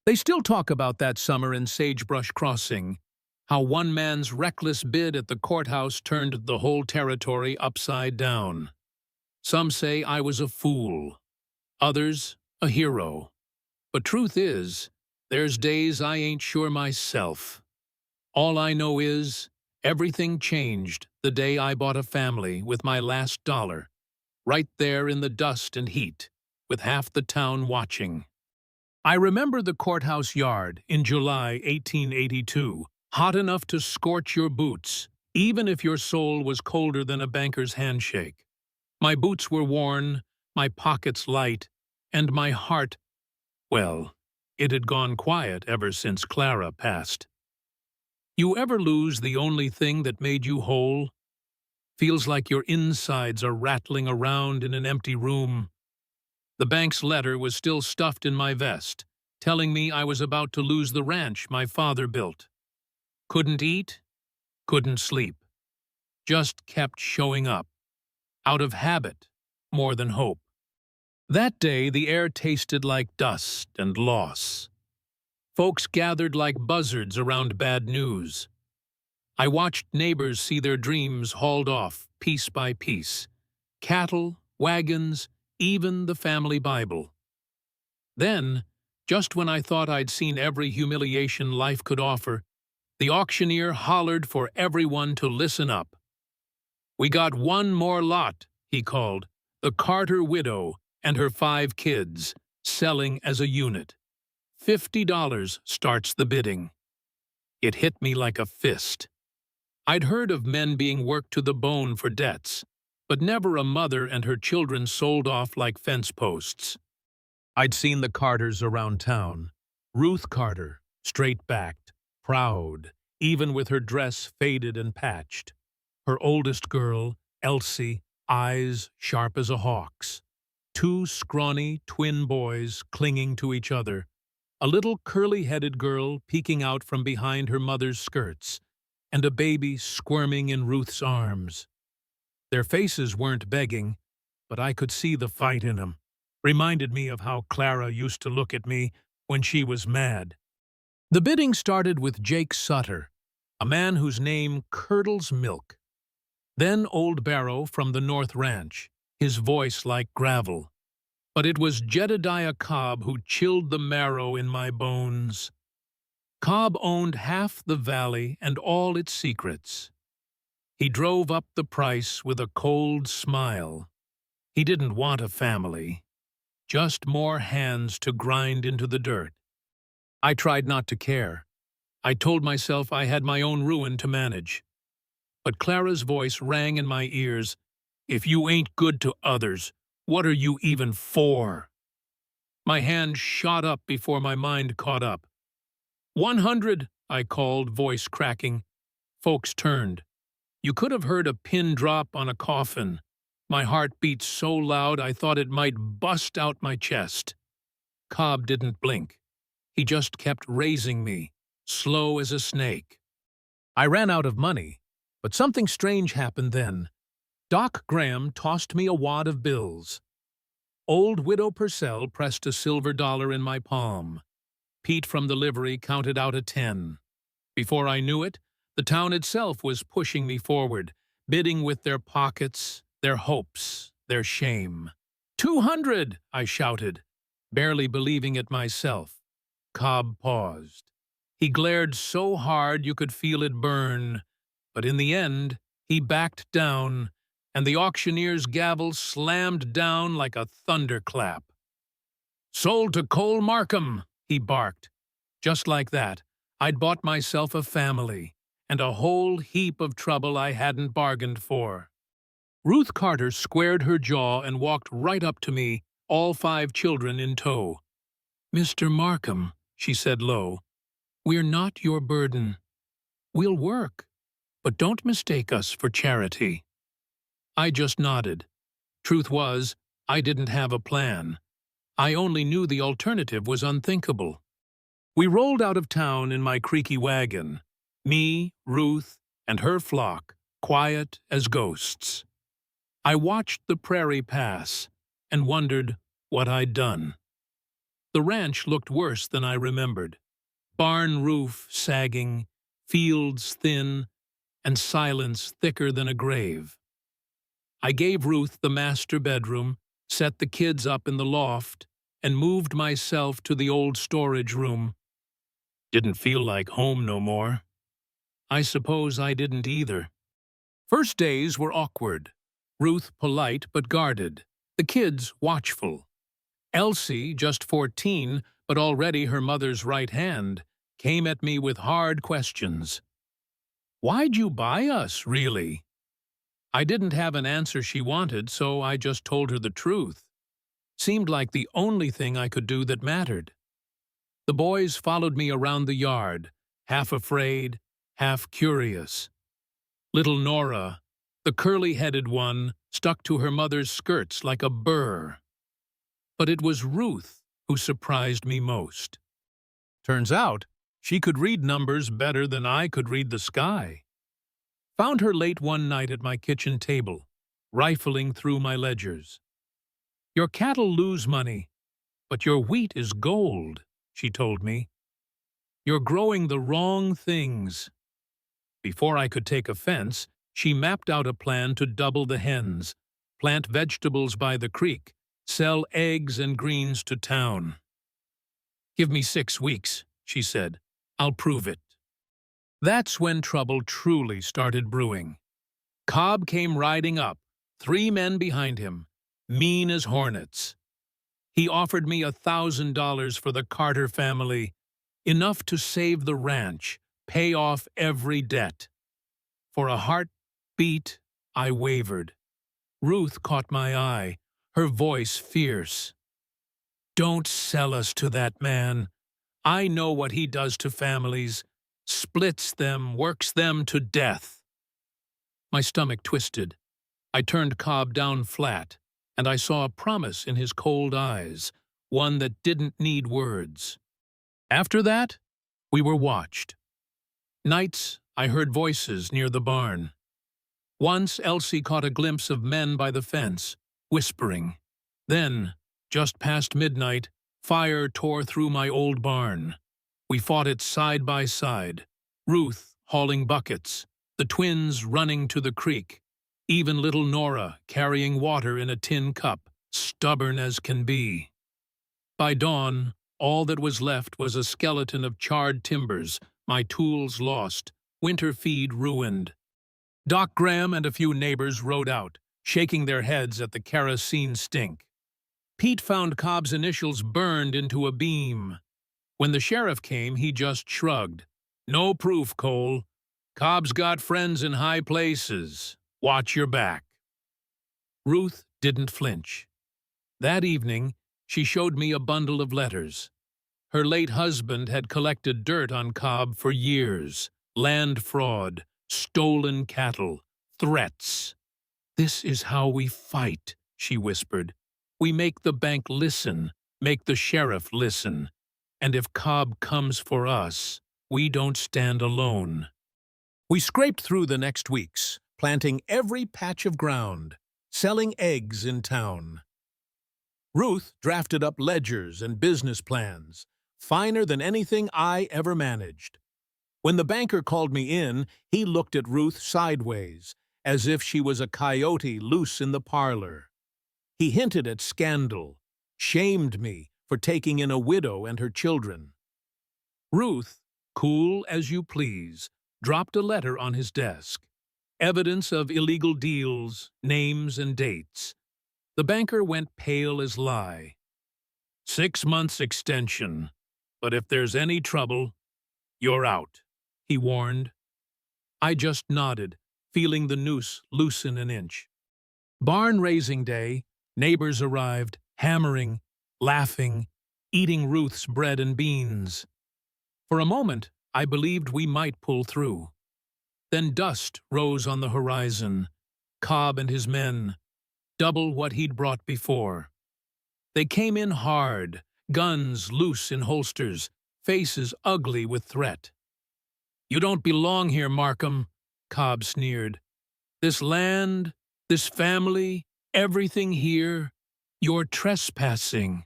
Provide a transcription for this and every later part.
They still talk about that summer in Sagebrush Crossing, how one man's reckless bid at the courthouse turned the whole territory upside down. Some say I was a fool, others a hero. But truth is, there's days I ain't sure myself. All I know is, everything changed the day I bought a family with my last dollar, right there in the dust and heat, with half the town watching. I remember the courthouse yard in July 1882, hot enough to scorch your boots, even if your soul was colder than a banker's handshake. My boots were worn, my pockets light, and my heart, well, it had gone quiet ever since Clara passed. You ever lose the only thing that made you whole? Feels like your insides are rattling around in an empty room. The bank's letter was still stuffed in my vest, telling me I was about to lose the ranch my father built. Couldn't eat, couldn't sleep. Just kept showing up, out of habit more than hope. That day the air tasted like dust and loss. Folks gathered like buzzards around bad news. I watched neighbors see their dreams hauled off piece by piece. Cattle, wagons, even the family Bible. Then, just when I thought I'd seen every humiliation life could offer, the auctioneer hollered for everyone to listen up. "We got one more lot," he called, the Carter widow and her 5 kids, selling as a unit. $50 starts the bidding. It hit me like a fist. I'd heard of men being worked to the bone for debts, but never a mother and her children sold off like fence posts. I'd seen the Carters around town. Ruth Carter, straight-backed, proud, even with her dress faded and patched. Her oldest girl, Elsie, eyes sharp as a hawk's. 2 scrawny twin boys clinging to each other. A little curly-headed girl peeking out from behind her mother's skirts, and a baby squirming in Ruth's arms. Their faces weren't begging, but I could see the fight in them. Reminded me of how Clara used to look at me when she was mad. The bidding started with Jake Sutter, a man whose name curdles milk. Then Old Barrow from the North Ranch, his voice like gravel. But it was Jedediah Cobb who chilled the marrow in my bones. Cobb owned half the valley and all its secrets. He drove up the price with a cold smile. He didn't want a family, just more hands to grind into the dirt. I tried not to care. I told myself I had my own ruin to manage. But Clara's voice rang in my ears. "If you ain't good to others, what are you even for?" My hand shot up before my mind caught up. 100, I called, voice cracking. Folks turned. You could have heard a pin drop on a coffin. My heart beat so loud I thought it might bust out my chest. Cobb didn't blink. He just kept raising me, slow as a snake. I ran out of money, but something strange happened then. Doc Graham tossed me a wad of bills. Old Widow Purcell pressed a silver dollar in my palm. Pete from the livery counted out a 10. Before I knew it, the town itself was pushing me forward, bidding with their pockets, their hopes, their shame. 200, I shouted, barely believing it myself. Cobb paused. He glared so hard you could feel it burn, but in the end, he backed down, and the auctioneer's gavel slammed down like a thunderclap. "Sold to Cole Markham," he barked. Just like that, I'd bought myself a family, and a whole heap of trouble I hadn't bargained for. Ruth Carter squared her jaw and walked right up to me, all 5 children in tow. "Mr. Markham," she said low, "we're not your burden. We'll work, but don't mistake us for charity." I just nodded. Truth was, I didn't have a plan. I only knew the alternative was unthinkable. We rolled out of town in my creaky wagon. Me, Ruth, and her flock, quiet as ghosts. I watched the prairie pass and wondered what I'd done. The ranch looked worse than I remembered. Barn roof sagging, fields thin, and silence thicker than a grave. I gave Ruth the master bedroom, set the kids up in the loft, and moved myself to the old storage room. Didn't feel like home no more. I suppose I didn't either. First days were awkward. Ruth polite but guarded. The kids watchful. Elsie, just 14, but already her mother's right hand, came at me with hard questions. "Why'd you buy us, really?" I didn't have an answer she wanted, so I just told her the truth. Seemed like the only thing I could do that mattered. The boys followed me around the yard, half afraid, half curious. Little Nora, the curly-headed one, stuck to her mother's skirts like a burr. But it was Ruth who surprised me most. Turns out, she could read numbers better than I could read the sky. Found her late one night at my kitchen table, rifling through my ledgers. "Your cattle lose money, but your wheat is gold," she told me. "You're growing the wrong things." Before I could take offense, she mapped out a plan to double the hens, plant vegetables by the creek, sell eggs and greens to town. "Give me 6 weeks," she said. "I'll prove it." That's when trouble truly started brewing. Cobb came riding up, 3 men behind him, mean as hornets. He offered me $1,000 for the Carter family, enough to save the ranch, pay off every debt. For a heartbeat, I wavered. Ruth caught my eye, her voice fierce. "Don't sell us to that man. I know what he does to families. Splits them, works them to death." My stomach twisted. I turned Cobb down flat, and I saw a promise in his cold eyes, one that didn't need words. After that, we were watched. Nights, I heard voices near the barn. Once Elsie caught a glimpse of men by the fence, whispering. Then, just past midnight, fire tore through my old barn. We fought it side by side, Ruth hauling buckets, the twins running to the creek, even little Nora carrying water in a tin cup, stubborn as can be. By dawn, all that was left was a skeleton of charred timbers, my tools lost, winter feed ruined. Doc Graham and a few neighbors rode out, shaking their heads at the kerosene stink. Pete found Cobb's initials burned into a beam. When the sheriff came, he just shrugged. "No proof, Cole. Cobb's got friends in high places. Watch your back." Ruth didn't flinch. That evening, she showed me a bundle of letters. Her late husband had collected dirt on Cobb for years. Land fraud, stolen cattle, threats. "This is how we fight," she whispered. "We make the bank listen, make the sheriff listen. And if Cobb comes for us, we don't stand alone." We scraped through the next weeks, planting every patch of ground, selling eggs in town. Ruth drafted up ledgers and business plans, finer than anything I ever managed. When the banker called me in, he looked at Ruth sideways, as if she was a coyote loose in the parlor. He hinted at scandal, shamed me for taking in a widow and her children. Ruth, cool as you please, dropped a letter on his desk. Evidence of illegal deals, names and dates. The banker went pale as lie. 6 months extension, but if there's any trouble, you're out, he warned. I just nodded, feeling the noose loosen an inch. Barn raising day, neighbors arrived, hammering, laughing, eating Ruth's bread and beans. For a moment, I believed we might pull through. Then dust rose on the horizon. Cobb and his men, double what he'd brought before. They came in hard, guns loose in holsters, faces ugly with threat. "You don't belong here, Markham," Cobb sneered. "This land, this family, everything here, you're trespassing."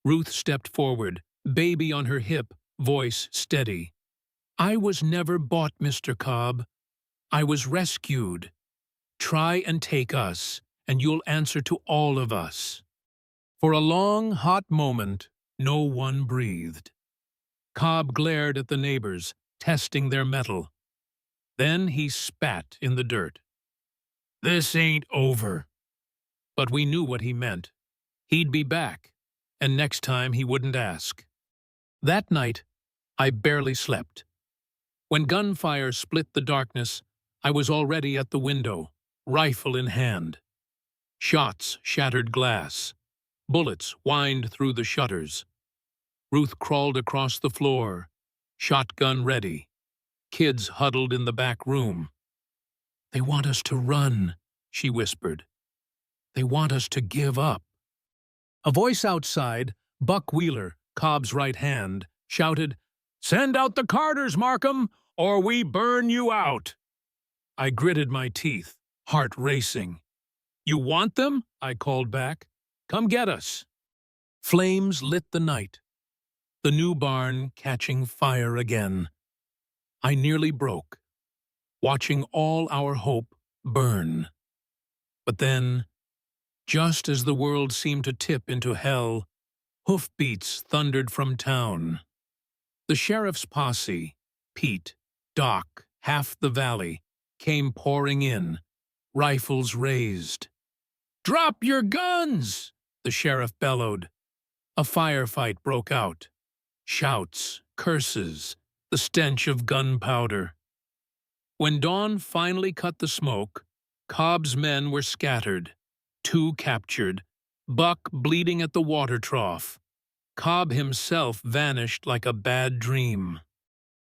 Ruth stepped forward, baby on her hip, voice steady. I was never bought, Mr. Cobb. I was rescued. Try and take us, and you'll answer to all of us. For a long, hot moment, no one breathed. Cobb glared at the neighbors, testing their mettle. Then he spat in the dirt. This ain't over. But we knew what he meant. He'd be back, and next time he wouldn't ask. That night, I barely slept. When gunfire split the darkness, I was already at the window, rifle in hand. Shots shattered glass. Bullets whined through the shutters. Ruth crawled across the floor, shotgun ready. Kids huddled in the back room. They want us to run, she whispered. They want us to give up. A voice outside, Buck Wheeler, Cobb's right hand, shouted, Send out the Carters, Markham, or we burn you out. I gritted my teeth, heart racing. You want them? I called back. Come get us. Flames lit the night. The new barn catching fire again. I nearly broke, watching all our hope burn. But then, just as the world seemed to tip into hell, hoofbeats thundered from town. The sheriff's posse, Pete, Doc, half the valley, came pouring in, rifles raised. Drop your guns! The sheriff bellowed. A firefight broke out. Shouts, curses, the stench of gunpowder. When dawn finally cut the smoke, Cobb's men were scattered, 2 captured, Buck bleeding at the water trough. Cobb himself vanished like a bad dream.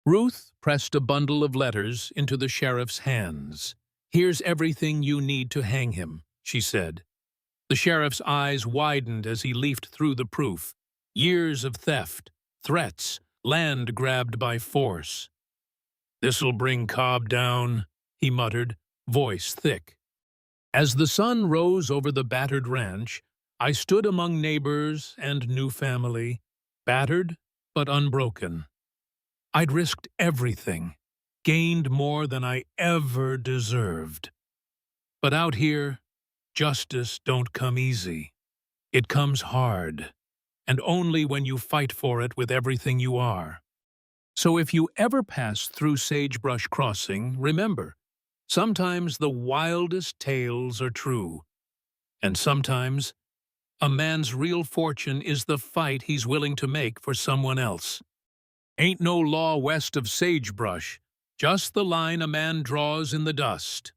Ruth pressed a bundle of letters into the sheriff's hands. Here's everything you need to hang him, she said. The sheriff's eyes widened as he leafed through the proof. Years of theft, threats, land grabbed by force. This'll bring Cobb down, he muttered, voice thick. As the sun rose over the battered ranch, I stood among neighbors and new family, battered but unbroken. I'd risked everything, gained more than I ever deserved. But out here, justice don't come easy. It comes hard, and only when you fight for it with everything you are. So if you ever pass through Sagebrush Crossing, remember, sometimes the wildest tales are true, and sometimes a man's real fortune is the fight he's willing to make for someone else. Ain't no law west of Sagebrush, just the line a man draws in the dust.